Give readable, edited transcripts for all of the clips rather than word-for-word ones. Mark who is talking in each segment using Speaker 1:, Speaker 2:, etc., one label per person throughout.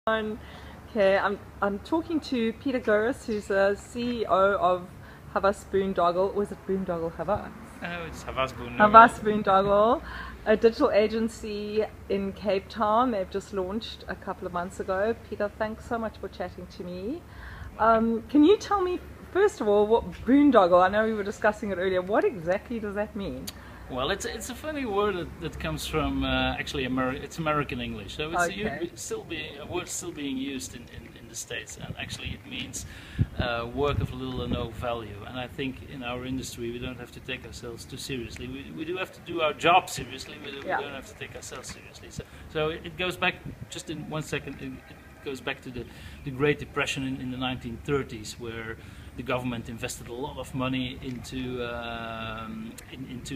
Speaker 1: Okay, I'm talking to Pieter Goiris, who's the CEO of Havas Boondoggle. Was it Boondoggle Havas?
Speaker 2: No, it's Havas Boondoggle.
Speaker 1: Havas Boondoggle, a digital agency in Cape Town. They've just launched a couple of months ago. Pieter, thanks so much for chatting to me. Can you tell me, first of all, what Boondoggle? I know we were discussing it earlier. What exactly does that mean?
Speaker 2: Well, it's a funny word that comes from actually it's American English, so it's a word still being used in the States, and actually it means work of little or no value. And I think in our industry we don't have to take ourselves too seriously. We do have to do our job seriously, but we don't have to take ourselves seriously. So it goes back, just in 1 second, it goes back to the Great Depression in the 1930s, where the government invested a lot of money into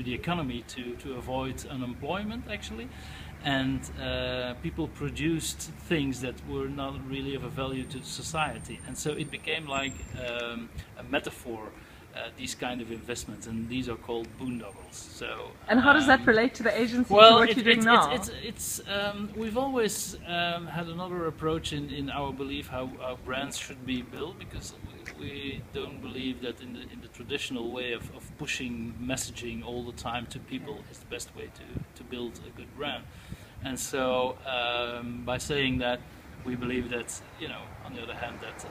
Speaker 2: the economy to avoid unemployment, actually, and people produced things that were not really of a value to society, and so it became like a metaphor. These kind of investments, and these are called boondoggles. So,
Speaker 1: and how does that relate to the agency?
Speaker 2: Well,
Speaker 1: to what you're doing now?
Speaker 2: We've always had another approach in our belief how brands should be built, because we don't believe that in the traditional way of pushing messaging all the time to people is the best way to build a good brand. And so by saying that, we believe that, on the other hand, that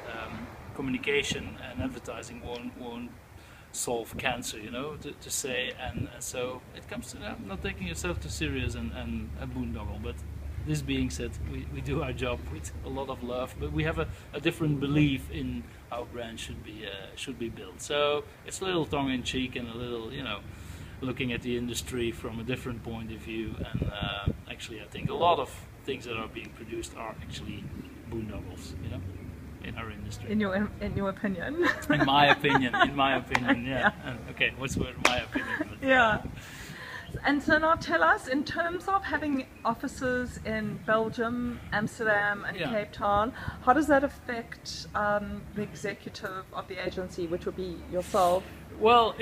Speaker 2: communication and advertising won't solve cancer, to say, and so it comes to that, not taking yourself too serious and a boondoggle. But this being said, we do our job with a lot of love, but we have a different belief in how brand should be built. So it's a little tongue-in-cheek and a little, looking at the industry from a different point of view. And actually, I think a lot of things that are being produced are actually boondoggles, in our industry.
Speaker 1: In your opinion?
Speaker 2: In my opinion, yeah. Okay, what's the word? My opinion. But,
Speaker 1: yeah. And so now tell us, in terms of having offices in Belgium, Amsterdam and Cape Town, how does that affect the executive of the agency, which would be yourself?
Speaker 2: Well,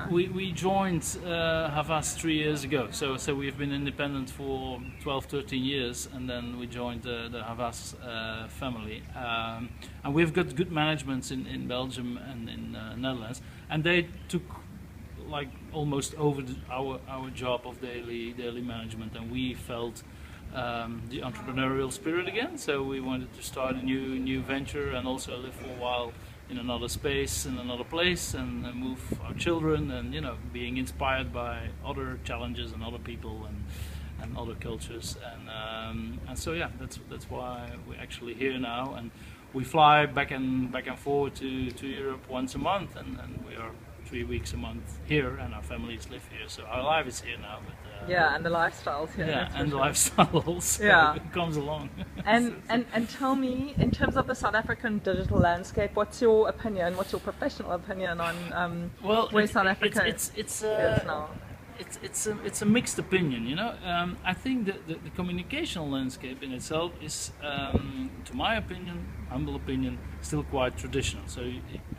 Speaker 2: we joined Havas 3 years ago, so we've been independent for 12, 13 years, and then we joined the Havas family. And we've got good managements in Belgium and in Netherlands, and they took like almost over our job of daily management, and we felt the entrepreneurial spirit again. So we wanted to start a new venture and also live for a while in another space, in another place, and move our children, and being inspired by other challenges and other people and other cultures, and so that's why we're actually here now, and we fly back and forward to Europe once a month, and we are 3 weeks a month here, and our families live here, so our life is here now. But,
Speaker 1: and the lifestyle's here.
Speaker 2: Yeah, and the lifestyle also comes along.
Speaker 1: And tell me, in terms of the South African digital landscape, what's your opinion? What's your professional opinion on where South Africa is now?
Speaker 2: It's a mixed opinion, I think the communication landscape in itself is, to my opinion, humble opinion, still quite traditional. So,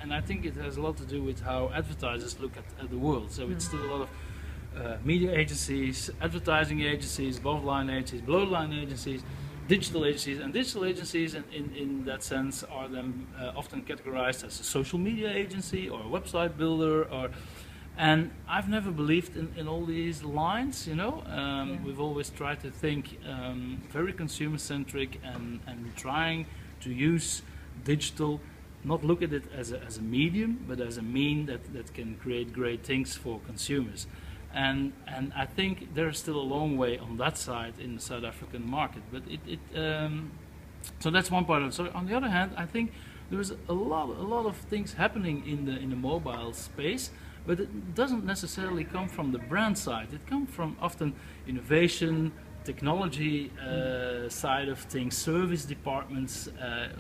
Speaker 2: and I think it has a lot to do with how advertisers look at the world. So it's still a lot of media agencies, advertising agencies, above-line agencies, below-line agencies, digital agencies, and digital agencies in that sense are then often categorized as a social media agency or a website builder, and I've never believed in all these lines, We've always tried to think very consumer-centric and trying to use digital, not look at it as a medium, but as a mean that can create great things for consumers. And I think there's still a long way on that side in the South African market, but so that's one part of it. So on the other hand, I think there's a lot of things happening in the mobile space, but it doesn't necessarily come from the brand side. It comes from often innovation, technology side of things, service departments.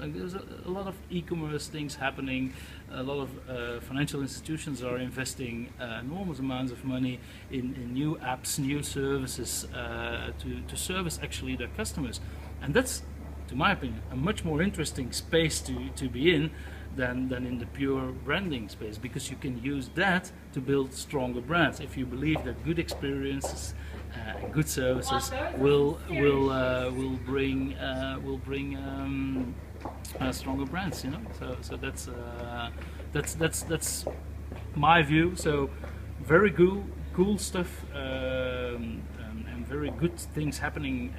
Speaker 2: Like there's a lot of e-commerce things happening. A lot of financial institutions are investing enormous amounts of money in new apps, new services to service actually their customers, and that's, to my opinion, a much more interesting space to be in than in the pure branding space, because you can use that to build stronger brands. If you believe that good experiences and good services will bring stronger brands, you know. So that's my view. So very cool stuff and very good things happening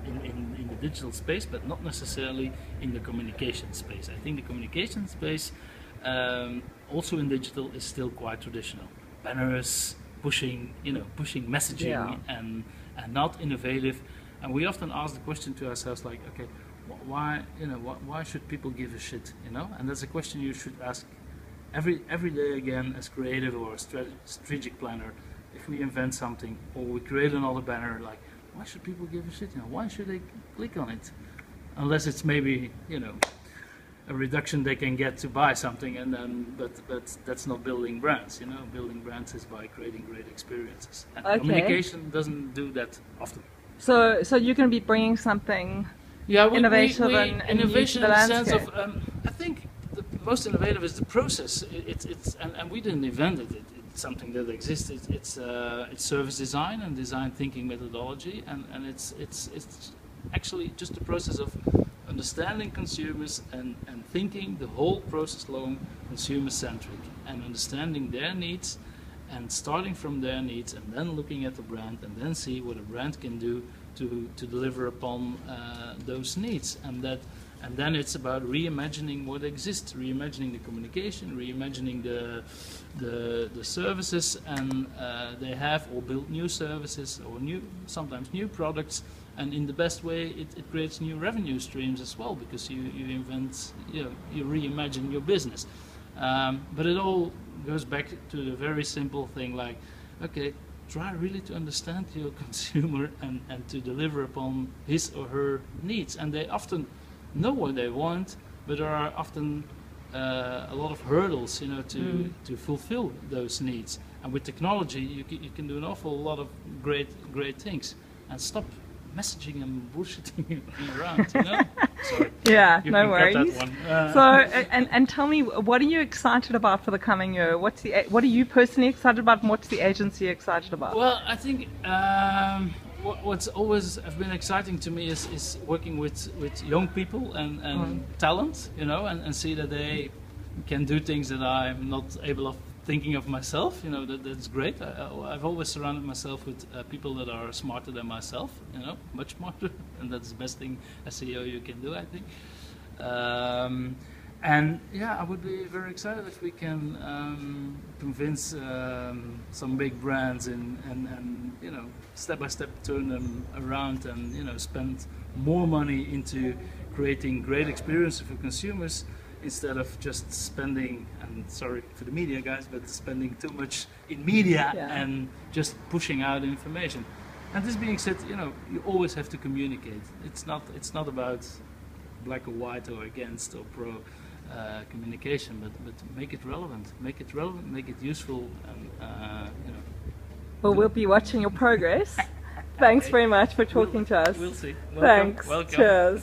Speaker 2: in the digital space, but not necessarily in the communication space. I think the communication space, also in digital, is still quite traditional. Banners, pushing messaging, and not innovative. And we often ask the question to ourselves, like, okay, why should people give a shit, you know? And that's a question you should ask every day again, as creative or a strategic planner. If we invent something or we create another banner, like, why should people give a shit? You know, why should they click on it? Unless it's maybe, you know, a reduction they can get to buy something, and then, but that's not building brands. You know, building brands is by creating great experiences. And communication doesn't do that often.
Speaker 1: So you're going to be bringing something innovative and
Speaker 2: innovation
Speaker 1: new to the
Speaker 2: in the sense
Speaker 1: landscape.
Speaker 2: of, I think the most innovative is the process. And we didn't invent it. It's something that exists. It's service design and design thinking methodology, and it's actually just the process of understanding consumers and thinking the whole process along consumer-centric, and understanding their needs and starting from their needs, and then looking at the brand and then see what a brand can do to deliver upon those needs. And then it's about reimagining what exists, reimagining the communication, reimagining the services, and they have, or build new services, or sometimes new products. And in the best way, it creates new revenue streams as well, because you invent, you reimagine your business. But it all goes back to the very simple thing, like, okay, try really to understand your consumer and to deliver upon his or her needs. And they often know what they want, but there are often a lot of hurdles, you know, to fulfill those needs. And with technology, you can do an awful lot of great things. And stop messaging and bullshitting around, you know? Sorry.
Speaker 1: Yeah,
Speaker 2: You
Speaker 1: no
Speaker 2: can
Speaker 1: worries.
Speaker 2: cut that one.
Speaker 1: So, and tell me, what are you excited about for the coming year? What are you personally excited about, and what's the agency excited about?
Speaker 2: Well, I think what's always have been exciting to me is working with young people and talent, you know, and see that they can do things that I'm not able of thinking of myself. You know, that's great. I've always surrounded myself with people that are smarter than myself, you know, much smarter, and that's the best thing a CEO you can do, I think. And yeah, I would be very excited if we can convince some big brands and you know, step by step turn them around, and you know, spend more money into creating great experiences for consumers, instead of just spending, and sorry for the media guys, but spending too much in media and just pushing out information. And this being said, you know, you always have to communicate. It's not about black or white or against or pro communication, but make it relevant, make it useful, and you know.
Speaker 1: Well, we'll be watching your progress. Thanks very much for talking to us.
Speaker 2: We'll see.
Speaker 1: Welcome. Thanks.
Speaker 2: Welcome.
Speaker 1: Cheers.